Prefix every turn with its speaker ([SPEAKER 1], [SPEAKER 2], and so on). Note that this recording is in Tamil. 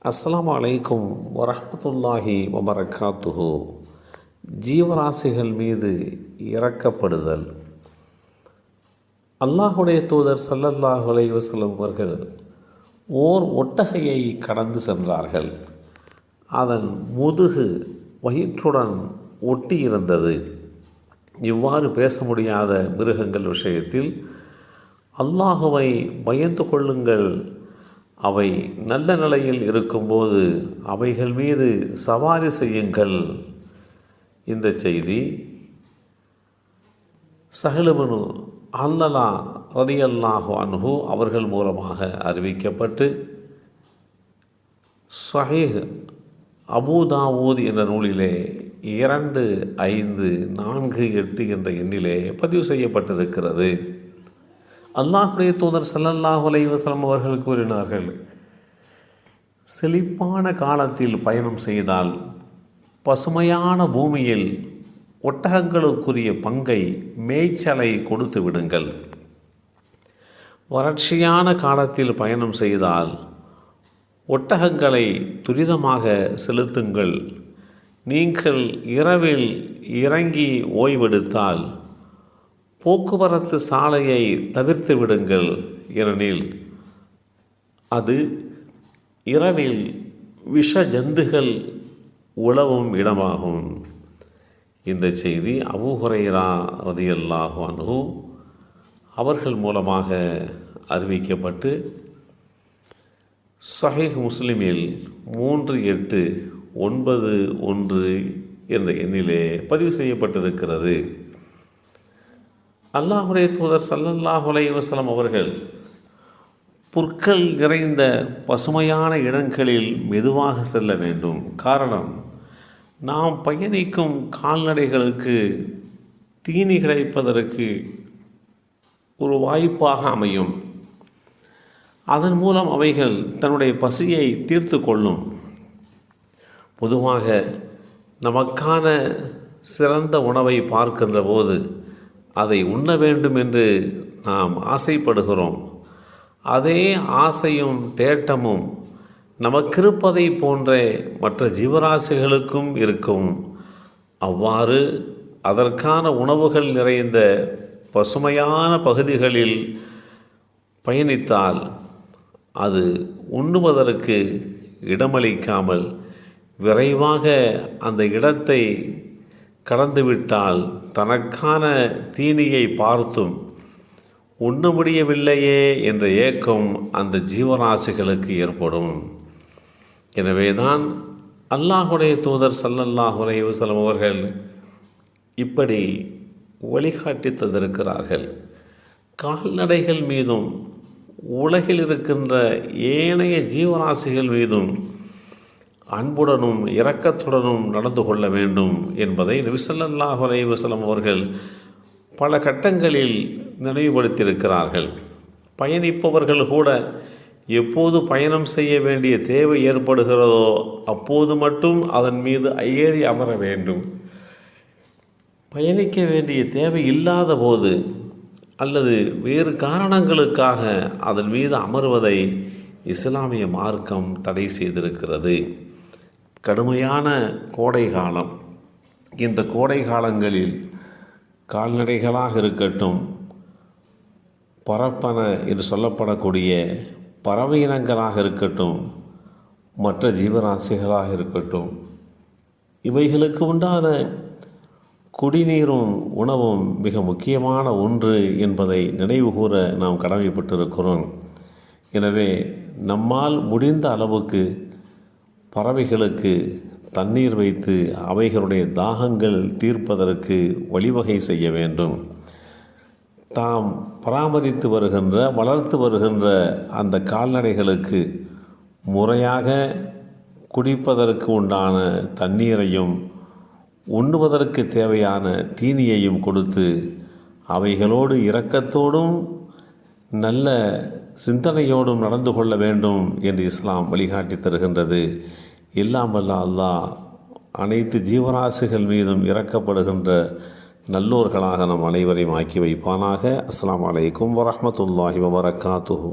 [SPEAKER 1] அஸ்ஸலாமு அலைக்கும் வரஹ்மத்துல்லாஹி வபரகாத்துஹு. ஜீவராசிகள் மீது இரக்கப்படுதல். அல்லாஹுடைய தூதர் ஸல்லல்லாஹு அலைஹி வஸல்லம் அவர்கள் ஓர் ஒட்டகையை கடந்து சென்றார்கள். அதன் முதுகு வயிற்றுடன் ஒட்டியிருந்தது. இவ்வாறு பேச முடியாத மிருகங்கள் விஷயத்தில் அல்லாஹுவை பயந்து கொள்ளுங்கள், அவை நல்ல நிலையில் இருக்கும்போது அவைகள் மீது சவாரி செய்யுங்கள். இந்த செய்தி ஸஹ்ல் இப்னு ஹன்ஸலா ரலியல்லாஹு அன்ஹு அவர்கள் மூலமாக அறிவிக்கப்பட்டு ஸஹீஹ் அபூ தாவூத் என்ற நூலிலே 2548 என்ற எண்ணிலே பதிவு செய்யப்பட்டிருக்கிறது. அல்லாஹுடைய தூதர் ஸல்லல்லாஹு அலைஹி வஸல்லம் அவர்கள் கூறினார்கள், செழிப்பான காலத்தில் பயணம் செய்தால் பசுமையான பூமியில் ஒட்டகங்களுக்குரிய பங்கை மேய்ச்சலை கொடுத்து விடுங்கள். வறட்சியான காலத்தில் பயணம் செய்தால் ஒட்டகங்களை துரிதமாக செலுத்துங்கள். நீங்கள் இரவில் இறங்கி ஓய்வெடுத்தால் போக்குவரத்து சாலையை தவிர்த்து விடுங்கள், ஏனெனில் அது இரவில் விஷ ஜந்துகள் உலவும் இடமாகும். இந்த செய்தி அபூ ஹுரைரா ரலியல்லாஹு அன்ஹு அவர்கள் மூலமாக அறிவிக்கப்பட்டு ஸஹீஹ் முஸ்லிமில் 3891 என்ற எண்ணிலே பதிவு செய்யப்பட்டிருக்கிறது. அல்லாஹுடைய தூதர் ஸல்லல்லாஹு அலைஹி வஸல்லம் அவர்கள் புற்கள் நிறைந்த பசுமையான இடங்களில் மெதுவாக செல்ல வேண்டும். காரணம், நாம் பயணிக்கும் கால்நடைகளுக்கு தீனி கிடைப்பதற்கு ஒரு வாய்ப்பாக அமையும். அதன் மூலம் அவைகள் தன்னுடைய பசியை தீர்த்து கொள்ளும். பொதுவாக நமக்கான சிறந்த உணவை பார்க்கின்ற போது அதை உண்ண வேண்டும் என்று நாம் ஆசைப்படுகிறோம். அதே ஆசையும் தேட்டமும் நமக்கிருப்பதை போன்றே மற்ற ஜீவராசிகளுக்கும் இருக்கும். அவ்வாறு அதற்கான உணவுகள் நிறைந்த பசுமையான பகுதிகளில் பயணித்தால் அது உண்ணுவதற்கு இடமளிக்காமல் விரைவாக அந்த இடத்தை கடந்துவிட்டால் தனக்கான தீனியை பார்த்தும் உண்ண முடியவில்லையே என்ற ஏக்கம் அந்த ஜீவராசிகளுக்கு ஏற்படும். எனவேதான் அல்லாஹுடைய தூதர் ஸல்லல்லாஹு அலைஹி வஸல்லம் அவர்கள் இப்படி வழிகாட்டி தந்திருக்கிறார்கள். கால்நடைகள் மீதும் உலகில் இருக்கின்ற ஏனைய ஜீவராசிகள் மீதும் அன்புடனும் இரக்கத்துடனும் நடந்து கொள்ள வேண்டும் என்பதை நபி ஸல்லல்லாஹு அலைஹி வஸல்லம் அவர்கள் பல கட்டங்களில் நினைவுபடுத்தியிருக்கிறார்கள். பயணிப்பவர்கள் கூட எப்போது பயணம் செய்ய வேண்டிய தேவை ஏற்படுகிறதோ அப்போது மட்டும் அதன் மீது ஏறி அமர வேண்டும். பயணிக்க வேண்டிய தேவை இல்லாத போது அல்லது வேறு காரணங்களுக்காக அதன் மீது அமர்வதை இஸ்லாமிய மார்க்கம் தடை செய்திருக்கிறது. கடுமையான கோடை காலம். இந்த கோடை காலங்களில் கால்நடைகளாக இருக்கட்டும், பரப்பன என்று சொல்லப்படக்கூடிய பறவை இனங்களாக இருக்கட்டும், மற்ற ஜீவராசிகளாக இருக்கட்டும், இவைகளுக்கு உண்டான குடிநீரும் உணவும் மிக முக்கியமான ஒன்று என்பதை நினைவுகூர நாம் கடமைப்பட்டிருக்கிறோம். எனவே நம்மால் முடிந்த அளவுக்கு பறவைகளுக்கு தண்ணீர் வைத்து அவைகளுடைய தாகங்கள் தீர்ப்பதற்கு வழிவகை செய்ய வேண்டும். தாம் பராமரித்து வருகின்ற வளர்த்து வருகின்ற அந்த கால்நடைகளுக்கு முறையாக குடிப்பதற்கு உண்டான தண்ணீரையும் உண்ணுவதற்கு தேவையான தீனியையும் கொடுத்து அவைகளோடு இரக்கத்தோடும் நல்ல சிந்தனையோடும் நடந்து கொள்ள வேண்டும் என்று இஸ்லாம் வழிகாட்டி தருகின்றது. எல்லாம் வல்ல அல்லாஹ் அனைத்து ஜீவராசிகள் மீதும் இரக்கப்படுகின்ற நல்லோர்களாக நம் அனைவரையும் ஆக்கி வைப்பானாக. அஸ்ஸலாமு அலைக்கும் வரஹ்மத்துல்லாஹி வபரகாத்துஹு.